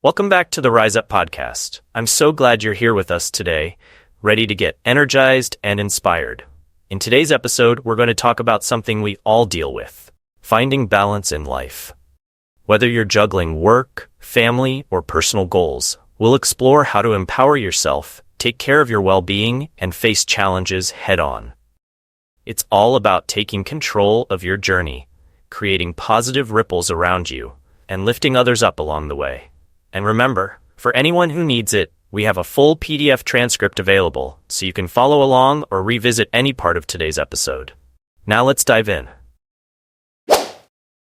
Welcome back to the Rise Up podcast. I'm so glad you're here with us today, ready to get energized and inspired. In today's episode, we're going to talk about something we all deal with: finding balance in life. Whether you're juggling work, family, or personal goals, we'll explore how to empower yourself, take care of your well-being, and face challenges head-on. It's all about taking control of your journey, creating positive ripples around you, and lifting others up along the way. And remember, for anyone who needs it, we have a full PDF transcript available, so you can follow along or revisit any part of today's episode. Now let's dive in.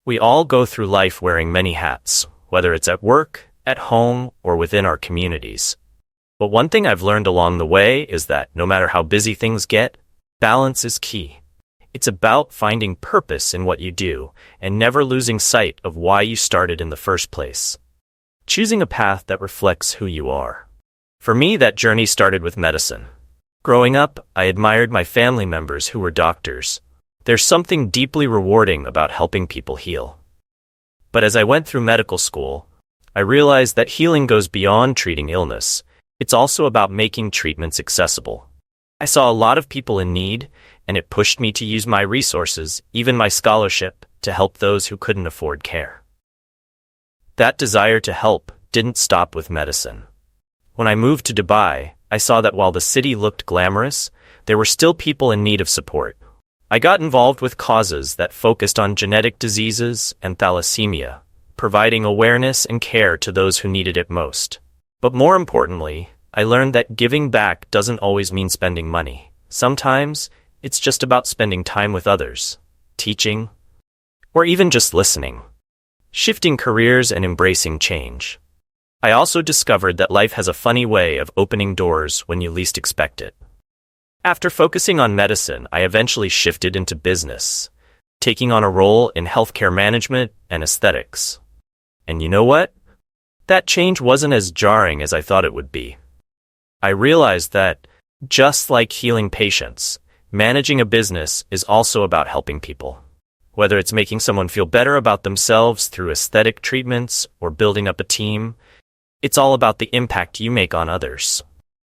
We all go through life wearing many hats, whether it's at work, at home, or within our communities. But one thing I've learned along the way is that no matter how busy things get, balance is key. It's about finding purpose in what you do and never losing sight of why you started in the first place. Choosing a path that reflects who you are. For me, that journey started with medicine. Growing up, I admired my family members who were doctors. There's something deeply rewarding about helping people heal. But as I went through medical school, I realized that healing goes beyond treating illness. It's also about making treatments accessible. I saw a lot of people in need, and it pushed me to use my resources, even my scholarship, to help those who couldn't afford care. That desire to help didn't stop with medicine. When I moved to Dubai, I saw that while the city looked glamorous, there were still people in need of support. I got involved with causes that focused on genetic diseases and thalassemia, providing awareness and care to those who needed it most. But more importantly, I learned that giving back doesn't always mean spending money. Sometimes, it's just about spending time with others, teaching, or even just listening. Shifting careers and embracing change. I also discovered that life has a funny way of opening doors when you least expect it. After focusing on medicine, I eventually shifted into business, taking on a role in healthcare management and aesthetics. And you know what? That change wasn't as jarring as I thought it would be. I realized that, just like healing patients, managing a business is also about helping people. Whether it's making someone feel better about themselves through aesthetic treatments or building up a team, it's all about the impact you make on others.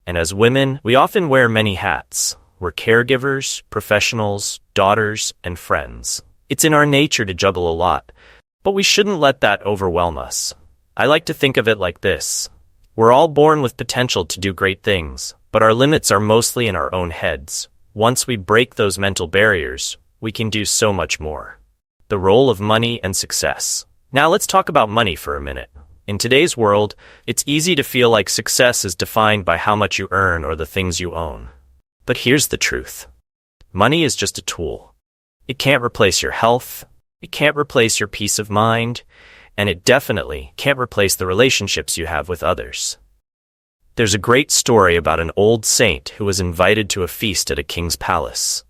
And as women, we often wear many hats. We're caregivers, professionals, daughters, and friends. It's in our nature to juggle a lot, but we shouldn't let that overwhelm us. I like to think of it like this. We're all born with potential to do great things, but our limits are mostly in our own heads. Once we break those mental barriers, we can do so much more. The role of money and success. Now let's talk about money for a minute. In today's world, it's easy to feel like success is defined by how much you earn or the things you own. But here's the truth. Money is just a tool. It can't replace your health, it can't replace your peace of mind, and it definitely can't replace the relationships you have with others. There's a great story about an old saint who was invited to a feast at a king's palace.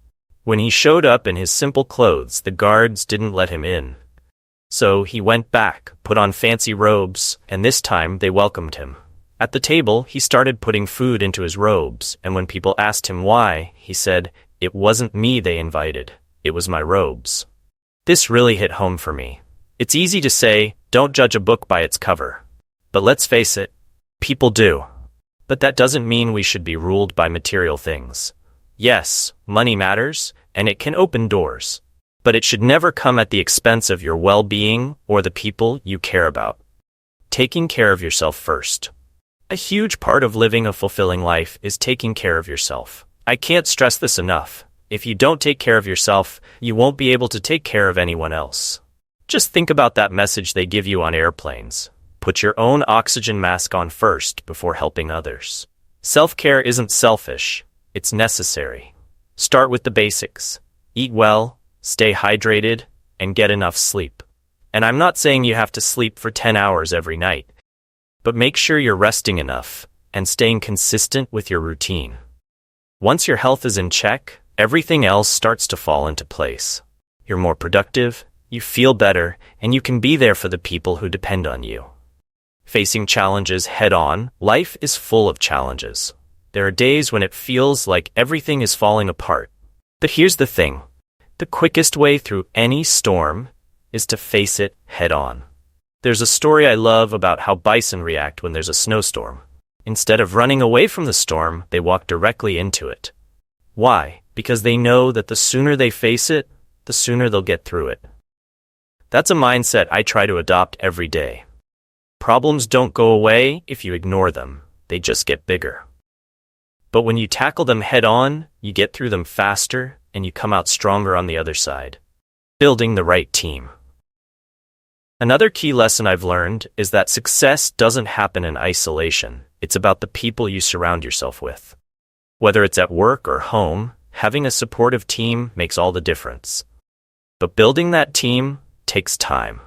When he showed up in his simple clothes, the guards didn't let him in. So he went back, put on fancy robes, and this time they welcomed him. At the table, he started putting food into his robes, and when people asked him why, he said, "It wasn't me they invited, it was my robes." This really hit home for me. It's easy to say, don't judge a book by its cover. But let's face it, people do. But that doesn't mean we should be ruled by material things. Yes, money matters, and it can open doors. But it should never come at the expense of your well-being or the people you care about. Taking care of yourself first. A huge part of living a fulfilling life is taking care of yourself. I can't stress this enough. If you don't take care of yourself, you won't be able to take care of anyone else. Just think about that message they give you on airplanes. Put your own oxygen mask on first before helping others. Self-care isn't selfish. It's necessary. Start with the basics. Eat well, stay hydrated, and get enough sleep. And I'm not saying you have to sleep for 10 hours every night, but make sure you're resting enough and staying consistent with your routine. Once your health is in check, everything else starts to fall into place. You're more productive, you feel better, and you can be there for the people who depend on you. Facing challenges head-on, life is full of challenges. There are days when it feels like everything is falling apart. But here's the thing. The quickest way through any storm is to face it head-on. There's a story I love about how bison react when there's a snowstorm. Instead of running away from the storm, they walk directly into it. Why? Because they know that the sooner they face it, the sooner they'll get through it. That's a mindset I try to adopt every day. Problems don't go away if you ignore them, they just get bigger. But when you tackle them head on, you get through them faster and you come out stronger on the other side. Building the right team. Another key lesson I've learned is that success doesn't happen in isolation. It's about the people you surround yourself with. Whether it's at work or home, having a supportive team makes all the difference. But building that team takes time.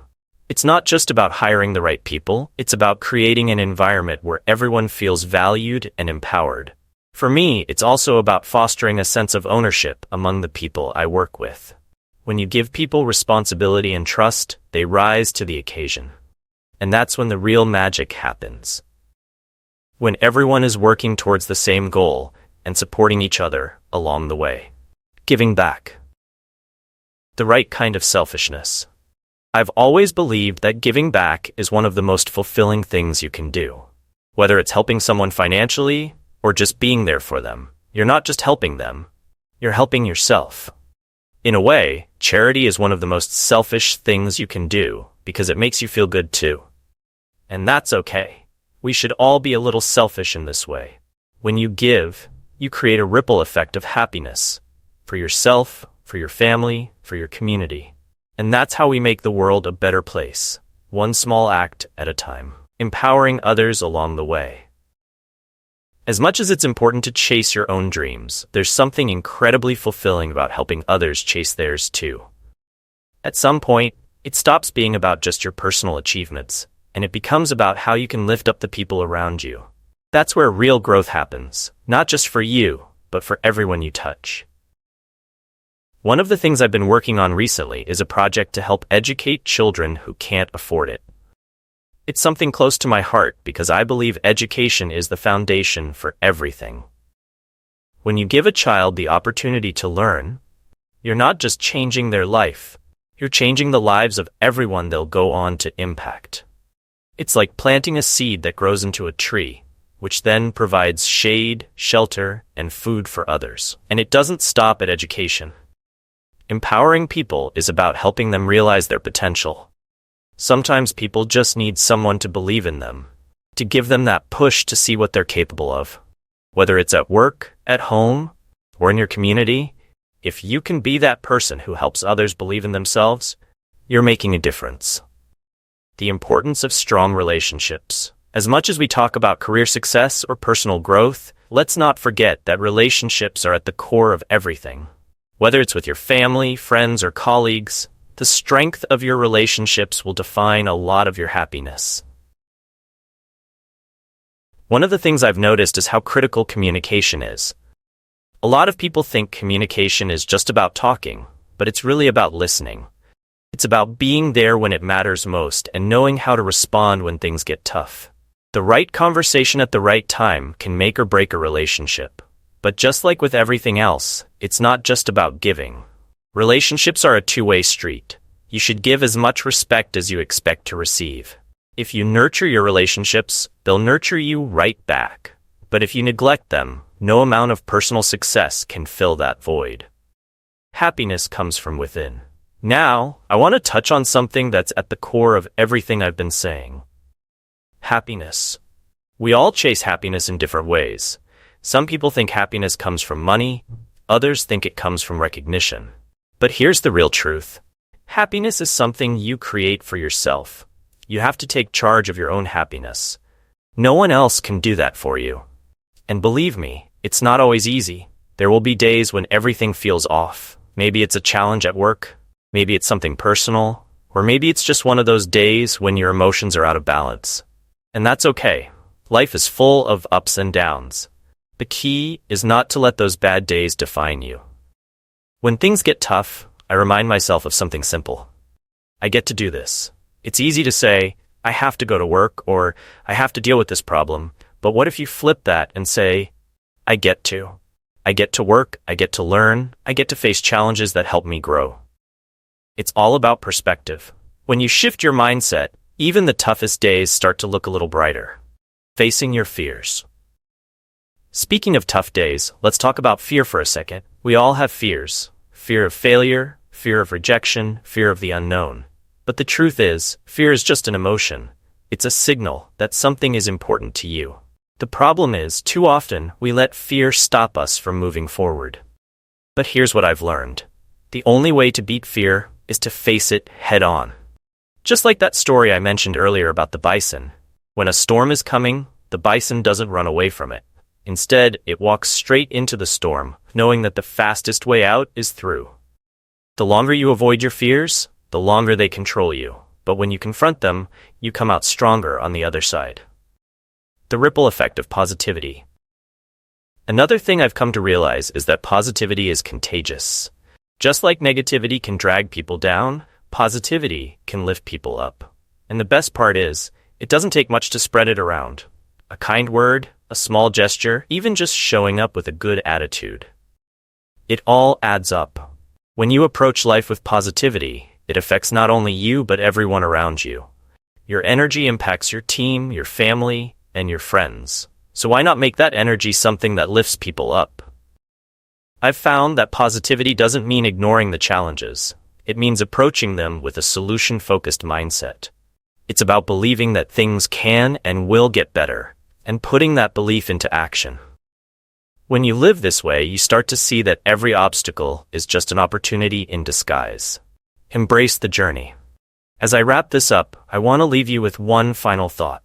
It's not just about hiring the right people, it's about creating an environment where everyone feels valued and empowered. For me, it's also about fostering a sense of ownership among the people I work with. When you give people responsibility and trust, they rise to the occasion. And that's when the real magic happens. When everyone is working towards the same goal and supporting each other along the way. Giving back. The right kind of selfishness. I've always believed that giving back is one of the most fulfilling things you can do. Whether it's helping someone financially or just being there for them, you're not just helping them, you're helping yourself. In a way, charity is one of the most selfish things you can do because it makes you feel good too. And that's okay. We should all be a little selfish in this way. When you give, you create a ripple effect of happiness for yourself, for your family, for your community. And that's how we make the world a better place, one small act at a time, empowering others along the way. As much as it's important to chase your own dreams, there's something incredibly fulfilling about helping others chase theirs too. At some point, it stops being about just your personal achievements, and it becomes about how you can lift up the people around you. That's where real growth happens, not just for you, but for everyone you touch. One of the things I've been working on recently is a project to help educate children who can't afford it. It's something close to my heart because I believe education is the foundation for everything. When you give a child the opportunity to learn, you're not just changing their life, you're changing the lives of everyone they'll go on to impact. It's like planting a seed that grows into a tree, which then provides shade, shelter, and food for others. And it doesn't stop at education. Empowering people is about helping them realize their potential. Sometimes people just need someone to believe in them, to give them that push to see what they're capable of. Whether it's at work, at home, or in your community, if you can be that person who helps others believe in themselves, you're making a difference. The importance of strong relationships. As much as we talk about career success or personal growth, let's not forget that relationships are at the core of everything. Whether it's with your family, friends, or colleagues, the strength of your relationships will define a lot of your happiness. One of the things I've noticed is how critical communication is. A lot of people think communication is just about talking, but it's really about listening. It's about being there when it matters most and knowing how to respond when things get tough. The right conversation at the right time can make or break a relationship. But just like with everything else, it's not just about giving. Relationships are a two-way street. You should give as much respect as you expect to receive. If you nurture your relationships, they'll nurture you right back. But if you neglect them, no amount of personal success can fill that void. Happiness comes from within. Now, I want to touch on something that's at the core of everything I've been saying. Happiness. We all chase happiness in different ways. Some people think happiness comes from money, others think it comes from recognition. But here's the real truth. Happiness is something you create for yourself. You have to take charge of your own happiness. No one else can do that for you. And believe me, it's not always easy. There will be days when everything feels off. Maybe it's a challenge at work, maybe it's something personal, or maybe it's just one of those days when your emotions are out of balance. And that's okay. Life is full of ups and downs. The key is not to let those bad days define you. When things get tough, I remind myself of something simple. I get to do this. It's easy to say, I have to go to work, or I have to deal with this problem, but what if you flip that and say, I get to. I get to work, I get to learn, I get to face challenges that help me grow. It's all about perspective. When you shift your mindset, Even the toughest days start to look a little brighter. Facing your fears. Speaking of tough days, let's talk about fear for a second. We all have fears. Fear of failure, fear of rejection, fear of the unknown. But the truth is, fear is just an emotion. It's a signal that something is important to you. The problem is, too often, we let fear stop us from moving forward. But here's what I've learned. The only way to beat fear is to face it head on. Just like that story I mentioned earlier about the bison. When a storm is coming, the bison doesn't run away from it. Instead, it walks straight into the storm, knowing that the fastest way out is through. The longer you avoid your fears, the longer they control you. But when you confront them, you come out stronger on the other side. The ripple effect of positivity. Another thing I've come to realize is that positivity is contagious. Just like negativity can drag people down, positivity can lift people up. And the best part is, it doesn't take much to spread it around. A kind word, a small gesture, even just showing up with a good attitude. It all adds up. When you approach life with positivity, it affects not only you but everyone around you. Your energy impacts your team, your family, and your friends. So why not make that energy something that lifts people up? I've found that positivity doesn't mean ignoring the challenges. It means approaching them with a solution-focused mindset. It's about believing that things can and will get better, and putting that belief into action. When you live this way, you start to see that every obstacle is just an opportunity in disguise. Embrace the journey. As I wrap this up, I want to leave you with one final thought.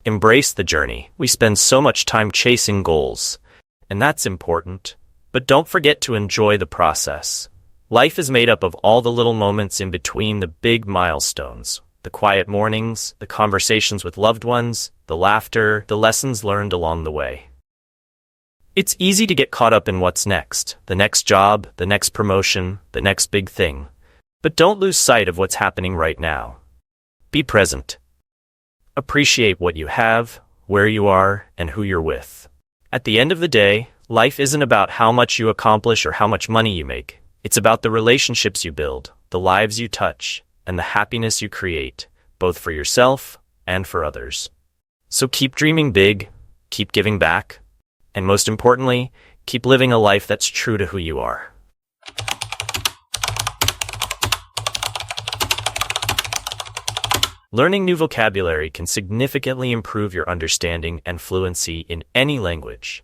Embrace the journey. We spend so much time chasing goals, and that's important. But don't forget to enjoy the process. Life is made up of all the little moments in between the big milestones. The quiet mornings, the conversations with loved ones, the laughter, the lessons learned along the way. It's easy to get caught up in what's next, the next job, the next promotion, the next big thing. But don't lose sight of what's happening right now. Be present. Appreciate what you have, where you are, and who you're with. At the end of the day, life isn't about how much you accomplish or how much money you make. It's about the relationships you build, the lives you touch, and the happiness you create, both for yourself and for others. So keep dreaming big, keep giving back, and most importantly, keep living a life that's true to who you are. Learning new vocabulary can significantly improve your understanding and fluency in any language.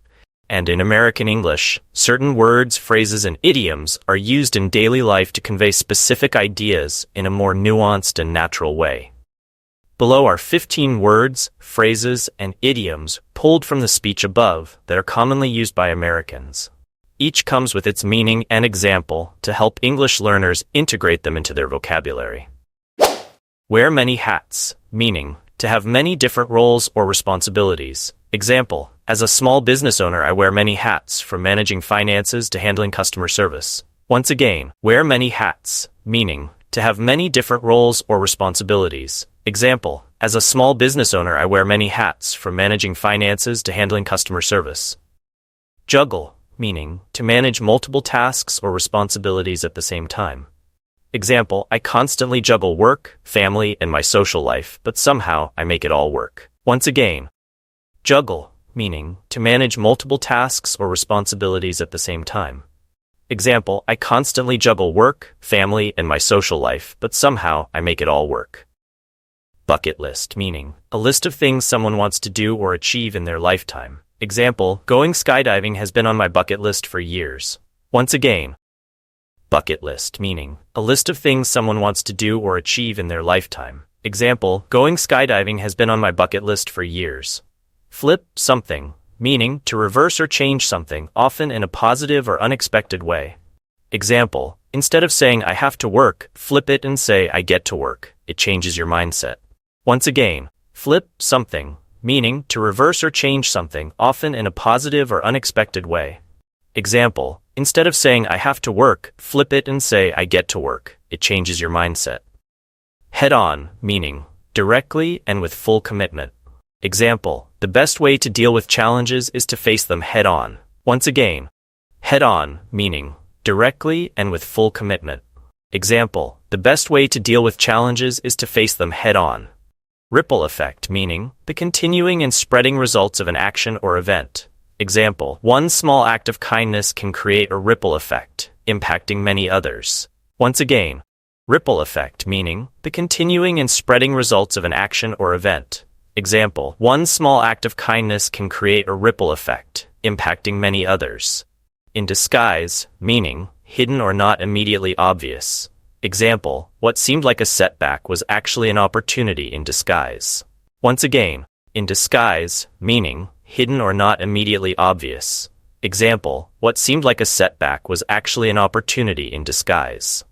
And in American English, certain words, phrases, and idioms are used in daily life to convey specific ideas in a more nuanced and natural way. Below are 15 words, phrases, and idioms pulled from the speech above that are commonly used by Americans. Each comes with its meaning and example to help English learners integrate them into their vocabulary. Wear many hats, meaning to have many different roles or responsibilities. Example, as a small business owner, I wear many hats, from managing finances to handling customer service. Once again, wear many hats, meaning to have many different roles or responsibilities. Example, as a small business owner, I wear many hats, from managing finances to handling customer service. Juggle, meaning to manage multiple tasks or responsibilities at the same time. Example, I constantly juggle work, family, and my social life, but somehow I make it all work. Once again, juggle, meaning to manage multiple tasks or responsibilities at the same time. Example, I constantly juggle work, family, and my social life, but somehow I make it all work. Bucket list, meaning a list of things someone wants to do or achieve in their lifetime. Example, going skydiving has been on my bucket list for years. Once again, bucket list, meaning a list of things someone wants to do or achieve in their lifetime. Example, going skydiving has been on my bucket list for years. Flip something, meaning to reverse or change something, often in a positive or unexpected way. Example, instead of saying I have to work, flip it and say I get to work. It changes your mindset. Once again, flip something, meaning to reverse or change something, often in a positive or unexpected way. Example, instead of saying I have to work, flip it and say I get to work. It changes your mindset. Head on, meaning directly and with full commitment. Example, the best way to deal with challenges is to face them head on. Once again, head on, meaning directly and with full commitment. Example, the best way to deal with challenges is to face them head on. Ripple effect, meaning the continuing and spreading results of an action or event. Example, one small act of kindness can create a ripple effect, impacting many others. Once again, ripple effect, meaning the continuing and spreading results of an action or event. Example, one small act of kindness can create a ripple effect, impacting many others. In disguise, meaning hidden or not immediately obvious. Example, what seemed like a setback was actually an opportunity in disguise. Once again, in disguise, meaning hidden or not immediately obvious. Example, what seemed like a setback was actually an opportunity in disguise.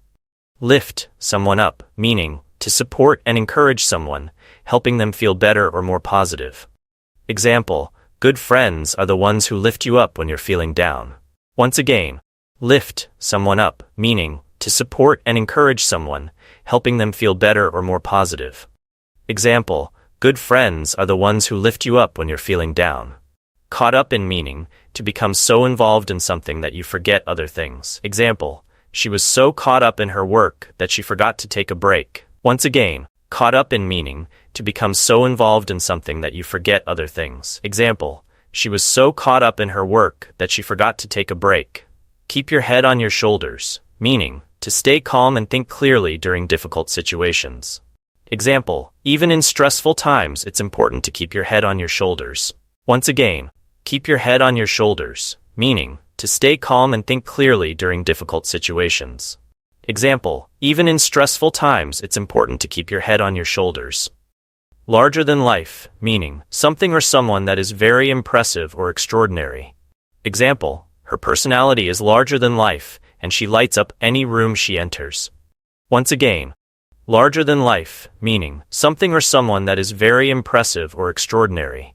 Lift someone up, meaning to support and encourage someone, helping them feel better or more positive. Example, good friends are the ones who lift you up when you're feeling down. Once again, lift someone up, meaning to support and encourage someone, helping them feel better or more positive. Example, good friends are the ones who lift you up when you're feeling down. Caught up in, meaning to become so involved in something that you forget other things. Example, she was so caught up in her work that she forgot to take a break. Once again, caught up in, meaning to become so involved in something that you forget other things. Example, she was so caught up in her work that she forgot to take a break. Keep your head on your shoulders, meaning to stay calm and think clearly during difficult situations. Example, even in stressful times, it's important to keep your head on your shoulders. Once again, keep your head on your shoulders, meaning to stay calm and think clearly during difficult situations. Example, even in stressful times, it's important to keep your head on your shoulders. Larger than life, meaning something or someone that is very impressive or extraordinary. Example, her personality is larger than life, and she lights up any room she enters. Once again, larger than life, meaning something or someone that is very impressive or extraordinary.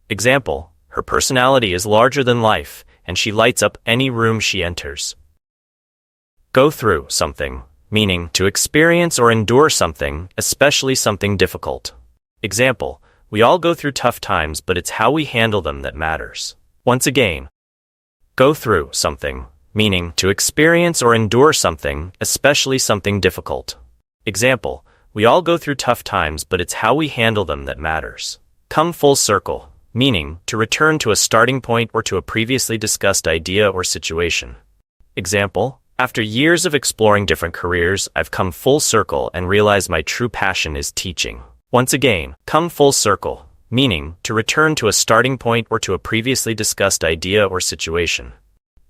Example, her personality is larger than life, and she lights up any room she enters. Go through something, meaning to experience or endure something, especially something difficult. Example, we all go through tough times, but it's how we handle them that matters. Once again, go through something, meaning to experience or endure something, especially something difficult. Example, we all go through tough times, but it's how we handle them that matters. Come full circle, meaning to return to a starting point or to a previously discussed idea or situation. Example, after years of exploring different careers, I've come full circle and realized my true passion is teaching. Once again, come full circle, meaning to return to a starting point or to a previously discussed idea or situation.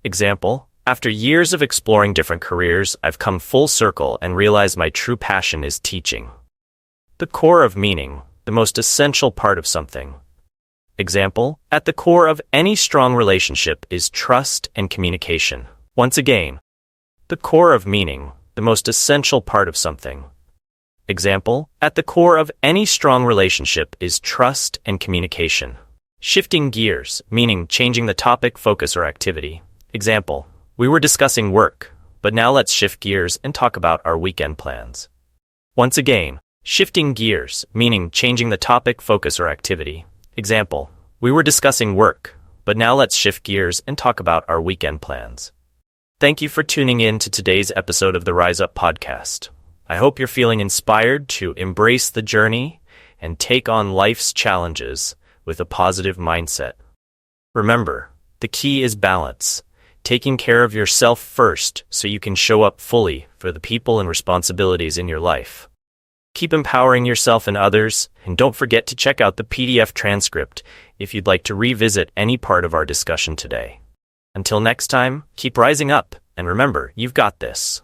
Example, after years of exploring different careers, I've come full circle and realized my true passion is teaching. The core of meaning, the most essential part of something. Example, at the core of any strong relationship is trust and communication. Once again, the core of meaning, the most essential part of something. Example, at the core of any strong relationship is trust and communication. Shifting gears, meaning changing the topic, focus, or activity. Example, we were discussing work, but now let's shift gears and talk about our weekend plans. Once again, shifting gears, meaning changing the topic, focus, or activity. Example, we were discussing work, but now let's shift gears and talk about our weekend plans. Thank you for tuning in to today's episode of the Rise Up podcast. I hope you're feeling inspired to embrace the journey and take on life's challenges with a positive mindset. Remember, the key is balance, taking care of yourself first so you can show up fully for the people and responsibilities in your life. Keep empowering yourself and others, and don't forget to check out the PDF transcript if you'd like to revisit any part of our discussion today. Until next time, keep rising up, and remember, you've got this.